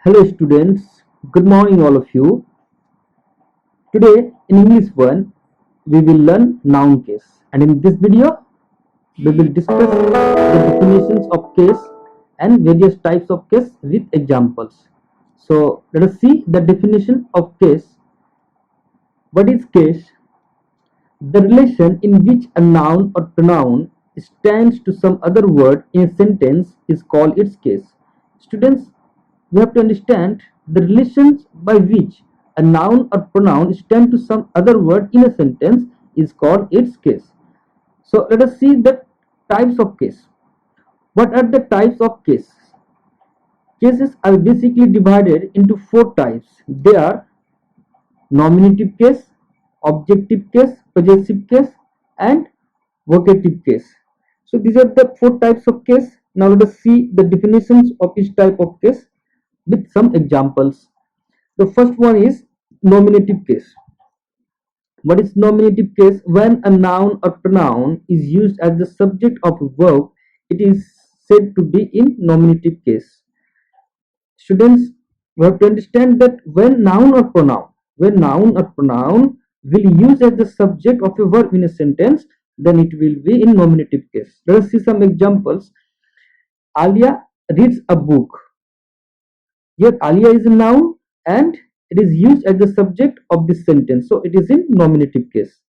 Hello students, good morning all of you. Today in English 1 we will learn noun case, and in this video we will discuss the definitions of case and various types of case with examples. So let us see the definition of case. What is case? The relation in which a noun or pronoun stands to some other word in a sentence is called its case. Students, we have to understand the relations by which a noun or pronoun stand to some other word in a sentence is called its case. So let us see the types of case. What are the types of case? Cases are basically divided into four types. They are nominative case, objective case, possessive case, and vocative case. So these are the four types of case. Now let us see the definitions of each type of case with some examples. The first one is nominative case. What is nominative case? When a noun or pronoun is used as the subject of a verb, it is said to be in nominative case. Students, you have to understand that when noun or pronoun will use as the subject of a verb in a sentence, then it will be in nominative case. Let us see some examples. Alia reads a book. Here Alia is a noun and it is used as the subject of this sentence, so it is in nominative case.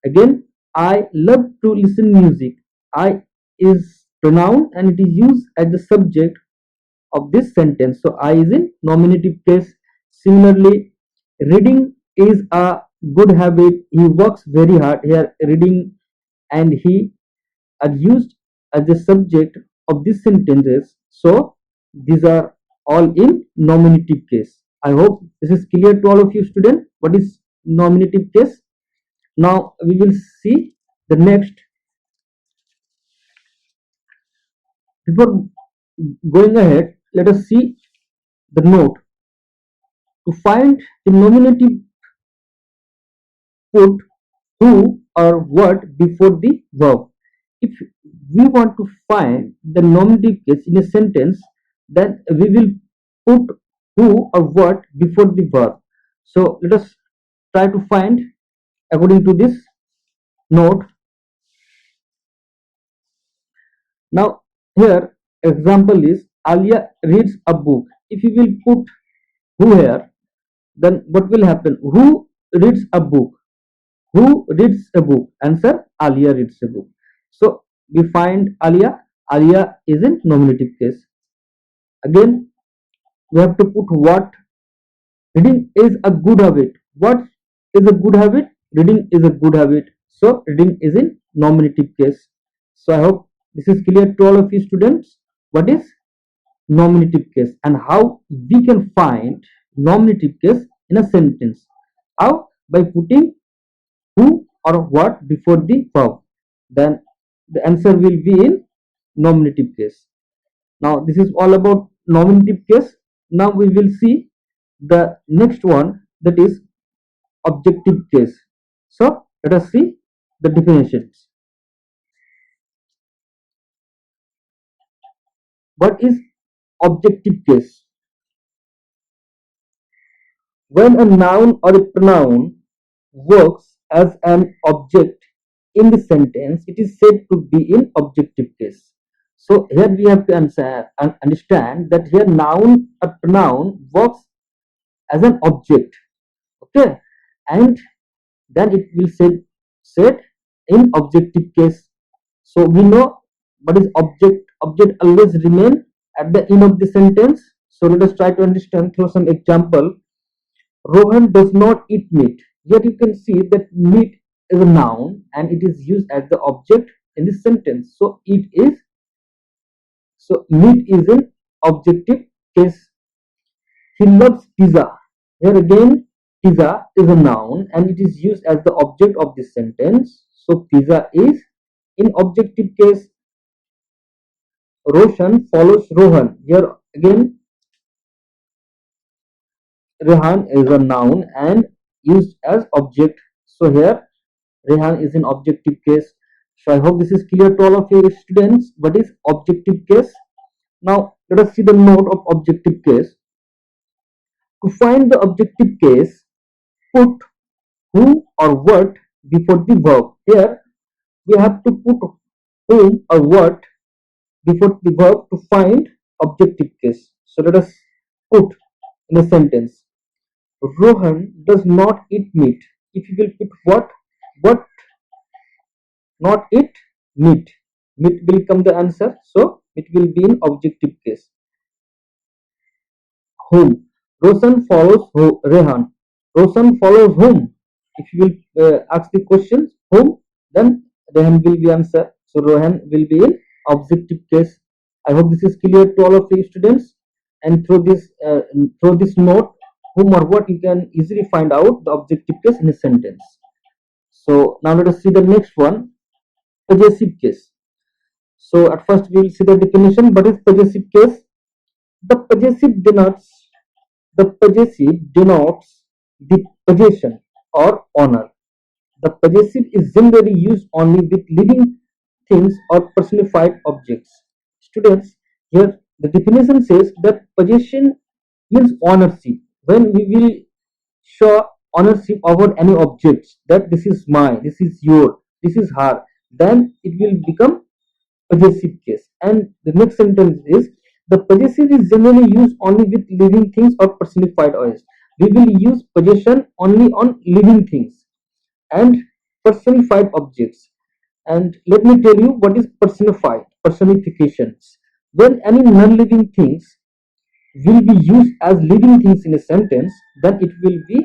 Again, I love to listen music. I is pronoun and it is used as the subject of this sentence, so I is in nominative case. Similarly, reading is a good habit. He works very hard. Here reading and he are used as the subject of these sentences, so these are all in nominative case. I hope this is clear to all of you students what is nominative case. Now we will see the next. Before going ahead, let us see the note. To find the nominative, put who or what before the verb. If we want to find the nominative case in a sentence, then we will put who or what before the verb. So let us try to find according to this note. Now here example is Alia reads a book. If you will put who here, then what will happen? Who reads a book? Who reads a book? Answer, Alia reads a book. So we find Alia. Alia is in nominative case. Again, we have to put what. Reading is a good habit. What is a good habit? Reading is a good habit. So reading is in nominative case. So I hope this is clear to all of you students. What is nominative case and how we can find nominative case in a sentence? How? By putting who or what before the verb, then the answer will be in nominative case. Now this is all about nominative case. Now we will see the next one, that is objective case. So let us see the definitions. What is objective case? When a noun or a pronoun works as an object in the sentence, it is said to be in objective case. So here we have to answer and understand that here noun or pronoun works as an object, okay, and then it will say said in objective case. So we know what is object. Object always remain at the end of the sentence. So let us try to understand through some example. Rohan does not eat meat. Here you can see that meat is a noun and it is used as the object in this sentence. So it is, so meat is an objective case. He loves pizza. Here again, pizza is a noun and it is used as the object of this sentence. So pizza is in objective case. Roshan follows Rohan. Here again, Rehan is a noun and used as object. So here Rehan is in objective case. So I hope this is clear to all of you students. What is objective case? Now let us see the note of objective case. To find the objective case, put who or what before the verb. Here we have to put whom or what before the verb to find objective case. So let us put in a sentence. Rohan does not eat meat. If you will put what not eat meat. Meat will come the answer. So it will be in objective case. Whom? Roshan follows Rehan. Roshan follows whom? If you will ask the question whom, then Rehan will be answer. So Rohan will be in objective case. I hope this is clear to all of you students. And through this note, whom or what you can easily find out the objective case in a sentence. So now let us see the next one, possessive case. So at first we will see the definition. What is possessive case? The possessive denotes The possessive denotes the possession or honor. The possessive is generally used only with living things or personified objects. Students, here the definition says that possession means ownership. When we will show ownership over any objects, that this is mine, this is your, this is her, then it will become possessive case. And the next sentence is the possessive is generally used only with living things or personified objects. We will use possession only on living things and personified objects. And let me tell you what is personified, personifications. When any non-living things will be used as living things in a sentence, then it will be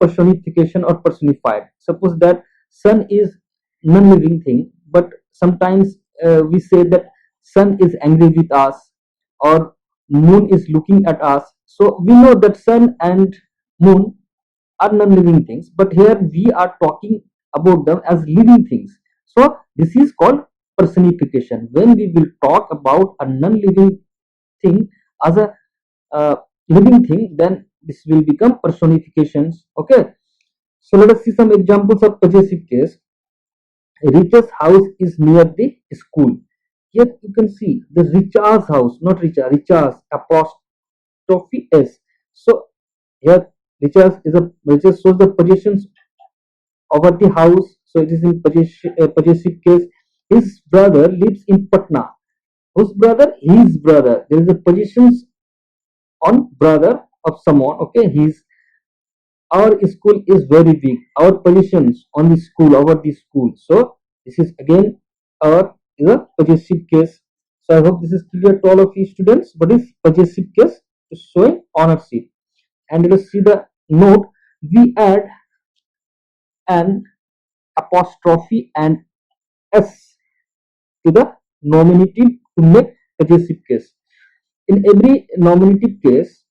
personification or personified. Suppose that sun is non-living thing, but sometimes we say that sun is angry with us or moon is looking at us. So we know that sun and moon are non-living things, but here we are talking about them as living things. So this is called personification. When we will talk about a non-living thing as a living thing, then this will become personifications. Okay, so let us see some examples of possessive case. Richa's house is near the school. Here you can see the Richa's house, not Richa's apostrophe s. So here Richa's shows the possessions over the house. So it is in possessive case. His brother lives in Patna. Whose brother? His brother. There is a possessions on brother of someone. Okay, our school is very big. Our positions on the school over the school. So this is again our is a possessive case. So I hope this is clear to all of you students. What is possessive case? To showing ownership. And let us see the note. We add an apostrophe and s to the nominative to make possessive case. In every nominative case,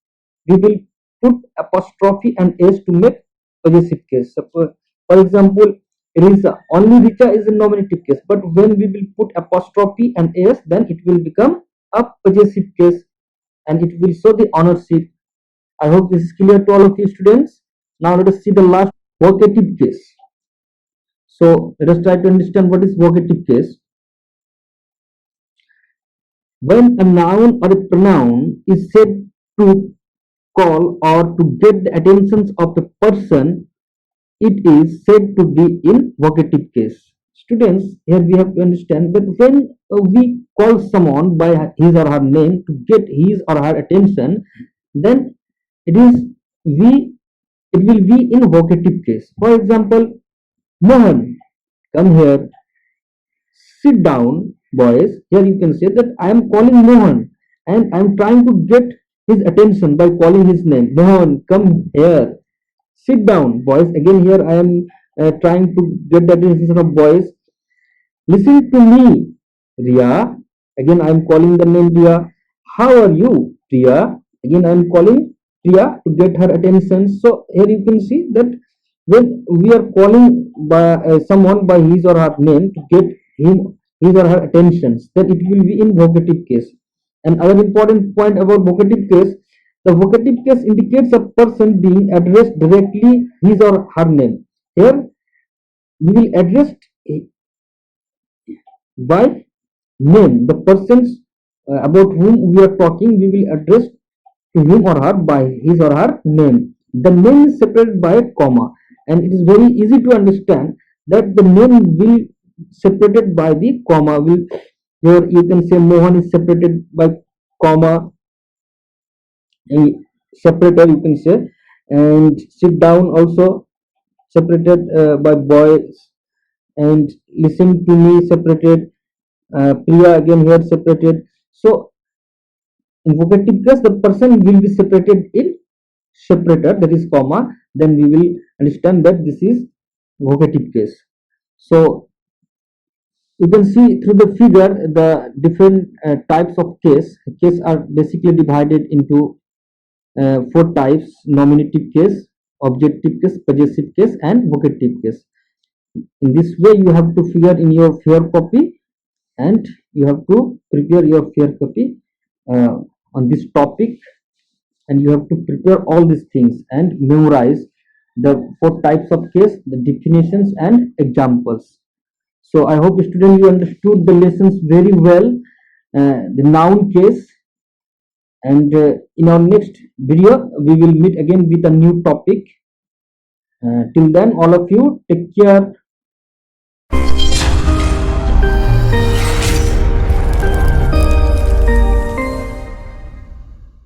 we will put apostrophe and s to make possessive case. For example, Richa, only Richa is a nominative case, but when we will put apostrophe and s, then it will become a possessive case and it will show the ownership. I hope this is clear to all of you students. Now let us see the last vocative case. So let us try to understand what is vocative case. When a noun or a pronoun is said to call or to get the attention of a person, it is said to be in vocative case. Students, here we have to understand that when we call someone by his or her name to get his or her attention, then it is we it will be in vocative case. For example, Mohan, come here, sit down, boys. Here you can say that I am calling Mohan and I am trying to get his attention by calling his name. Mohan, come here. Sit down, boys. Again, here I am trying to get the attention of boys. Listen to me, Ria. Again, I am calling the name Ria. How are you, Ria? Again, I am calling Ria to get her attention. So here you can see that when we are calling by someone by his or her name to get his or her attentions, then it will be in vocative case. And other important point about vocative case, the vocative case indicates a person being addressed directly his or her name. Here we will address by name the persons about whom we are talking. We will address to him or her by his or her name. The name is separated by a comma, and it is very easy to understand that the name will separated by the comma. Will here you can say Mohan is separated by comma, a separator you can say, and sit down also separated by boys, and listen to me separated, Priya again here separated. So in vocative case, the person will be separated in separator, that is comma. Then we will understand that this is vocative case. So you can see through the figure the different types of case. Case are basically divided into four types: nominative case, objective case, possessive case, and vocative case. In this way, you have to figure in your fair copy, and you have to prepare your fair copy uh, on this topic, and you have to prepare all these things and memorize the four types of case, the definitions and examples. So I hope students you understood the lessons very well, the noun case, and in our next video we will meet again with a new topic. Till then, all of you take care.